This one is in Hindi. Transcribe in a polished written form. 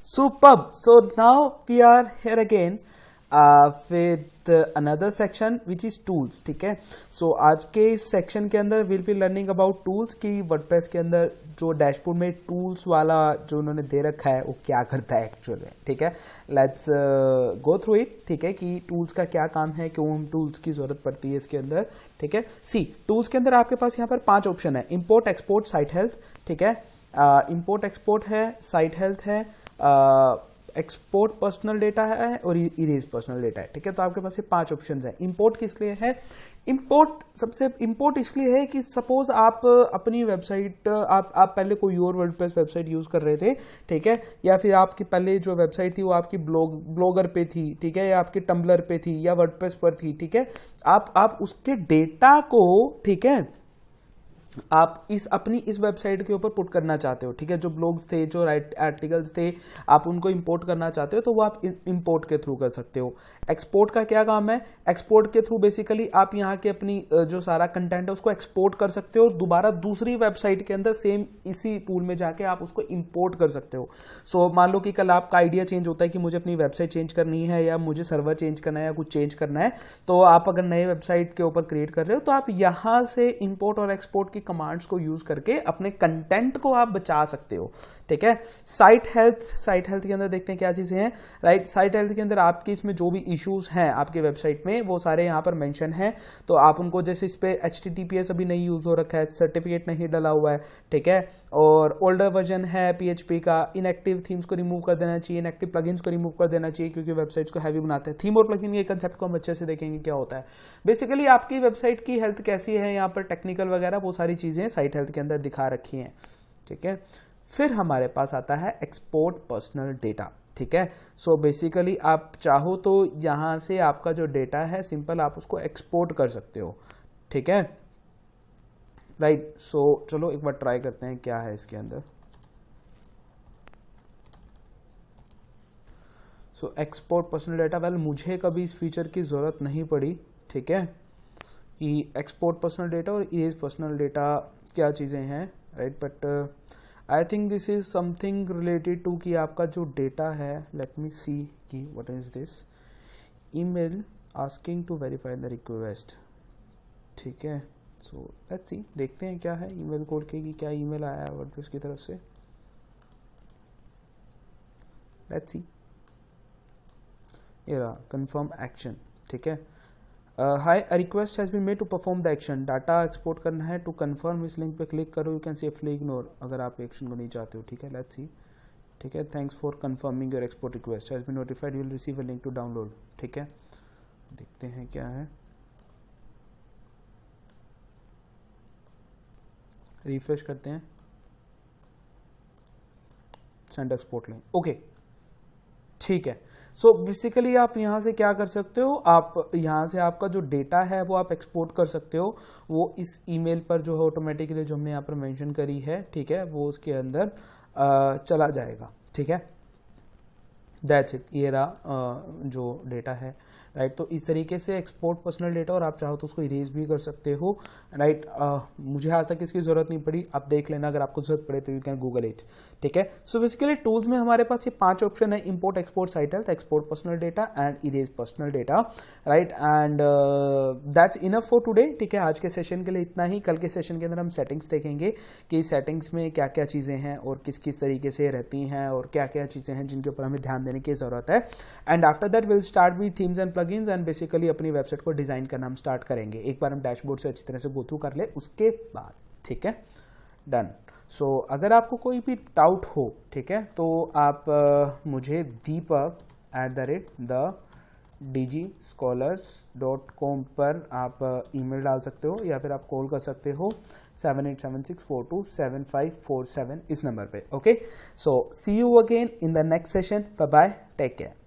Superb. So now we are here again with another section which is tools. ठीक है. So आज के इस सेक्शन के अंदर we'll be learning about tools कि WordPress के अंदर जो डैशबोर्ड में टूल्स वाला जो उन्होंने दे रखा है वो क्या करता है एक्चुअल में. ठीक है. Let's go through it. ठीक है कि टूल्स का क्या काम है, क्यों हम टूल्स की जरूरत पड़ती है इसके अंदर. ठीक है. सी टूल्स के अंदर आपके पास यहाँ पर 5 ऑप्शन है. Import, export, site health. ठीक है. इंपोर्ट एक्सपोर्ट है, साइट हेल्थ है, एक्सपोर्ट पर्सनल डेटा है और इरेज पर्सनल डेटा है. ठीक है. तो आपके पास ये 5 ऑप्शंस है. इंपोर्ट किस लिए है? इंपोर्ट इसलिए है कि सपोज आप अपनी वेबसाइट आप पहले कोई और वर्डप्रेस वेबसाइट यूज कर रहे थे. ठीक है. या फिर आपकी पहले जो वेबसाइट थी वो आपकी ब्लॉगर पे थी. ठीक है. या आपकी टम्बलर पे थी या वर्डप्रेस पर थी. ठीक है. आप उसके डेटा को, ठीक है, आप अपनी इस वेबसाइट के ऊपर पुट करना चाहते हो. ठीक है. जो ब्लॉग्स थे, जो आर्टिकल्स थे, आप उनको इंपोर्ट करना चाहते हो तो वो आप इंपोर्ट के थ्रू कर सकते हो. एक्सपोर्ट का क्या काम है? एक्सपोर्ट के थ्रू बेसिकली आप यहाँ के अपनी जो सारा कंटेंट है उसको एक्सपोर्ट कर सकते हो और दोबारा दूसरी वेबसाइट के अंदर सेम इसी टूल में जाके आप उसको इंपोर्ट कर सकते हो. सो मान लो कि कल आपका आइडिया चेंज होता है कि मुझे अपनी वेबसाइट चेंज करनी है या मुझे सर्वर चेंज करना है या कुछ चेंज करना है, तो आप अगर नए वेबसाइट के ऊपर क्रिएट कर रहे हो तो आप यहाँ से इंपोर्ट और एक्सपोर्ट की कमांड्स को यूज करके अपने कंटेंट को आप बचा सकते हो. ठीक है. साइट हेल्थ के अंदर देखते हैं क्या चीजें हैं. राइट. साइट हेल्थ के अंदर आपके इसमें जो भी इश्यूज हैं आपके वेबसाइट में वो सारे यहां पर मेंशन हैं. तो आप उनको, जैसे इस पे HTTPS अभी नहीं यूज हो रखा है, सर्टिफिकेट नहीं डला हुआ है. ठीक है. और ओल्डर वर्जन है PHP का. इनएक्टिव थीम्स को रिमूव कर देना चाहिए, इनएक्टिव प्लगइन्स को रिमूव कर देना चाहिए क्योंकि वेबसाइट्स को हैवी बनाते हैं. थीम और प्लगइन के कंसेप्ट को हम अच्छे से देखेंगे क्या होता है. बेसिकली आपकी वेबसाइट की हेल्थ कैसी है, यहाँ पर टेक्निकल वगैरह वो सारी चीजें साइट हेल्थ के अंदर दिखा रखी हैं. ठीक है. फिर हमारे पास आता है एक्सपोर्ट पर्सनल डेटा. ठीक है. सो बेसिकली आप चाहो तो यहां से आपका जो डेटा है सिंपल आप उसको एक्सपोर्ट कर सकते हो. ठीक है. राइट. सो चलो एक बार ट्राई करते हैं क्या है इसके अंदर. So export personal data, well मुझे कभी इस फीचर की जरूरत नहीं पड़ी. ठीक है. कि एक्सपोर्ट पर्सनल डेटा और इरेज पर्सनल डेटा क्या चीजें हैं. Right. But I think this is something related to कि आपका जो डेटा है, लेट मी सी कि what is this. Email asking to verify the request. ठीक है. सो लेट्स सी, देखते हैं क्या है ईमेल कोड के कि क्या ईमेल आया है वर्डप्रेस की तरफ से. Let's see. ये रहा कंफर्म एक्शन. ठीक है. Hi, a request has been made to perform the action. Data export करना है. टू कंफर्म इस लिंक पे क्लिक करो. यू कैन सेफली इग्नोर अगर आप एक्शन को नहीं चाहते हो. ठीक है. Let's see. ठीक है. Thanks for confirming your export request has been notified, you will receive a link to download. ठीक है. देखते हैं क्या है. रिफ्रेश करते हैं. Send export link. ओके. ठीक है. सो बेसिकली आप यहां से क्या कर सकते हो, आप यहां से आपका जो डेटा है वो आप एक्सपोर्ट कर सकते हो. वो इस ईमेल पर जो है ऑटोमेटिकली जो हमने यहाँ पर मेंशन करी है, ठीक है, वो उसके अंदर चला जाएगा. ठीक है. That's it. ये रहा जो डेटा है. राइट. तो इस तरीके से एक्सपोर्ट पर्सनल डेटा, और आप चाहो तो उसको इरेज भी कर सकते हो. राइट. मुझे आज तक इसकी जरूरत नहीं पड़ी, आप देख लेना अगर आपको जरूरत पड़े तो यू कैन गूगल इट. ठीक है. सो बेसिकली टूल्स में हमारे पास ये 5 ऑप्शन है. Import, export, site health, export personal data and erase personal data. Right. And that's enough for today. ठीक है. आज के सेशन के लिए इतना ही. कल के सेशन के अंदर हम सेटिंग्स देखेंगे कि सेटिंग्स में क्या क्या चीजें हैं और किस किस तरीके से रहती हैं और क्या क्या चीजें हैं जिनके ऊपर हमें ध्यान देने की जरूरत है. And after that will start with themes and plugins and basically अपनी वेबसाइट को डिजाइन करना हम स्टार्ट करेंगे. एक बार हम डैशबोर्ड से अच्छी तरह से गो थ्रू कर ले उसके बाद. ठीक है. डन. सो अगर आपको कोई भी डाउट हो, ठीक है, तो आप मुझे deepak@digischolars.com पर आप ईमेल डाल सकते हो या फिर आप कॉल कर सकते हो 7876427547 इस नंबर पे. Okay. So see you again in the next session. Bye bye. Take care.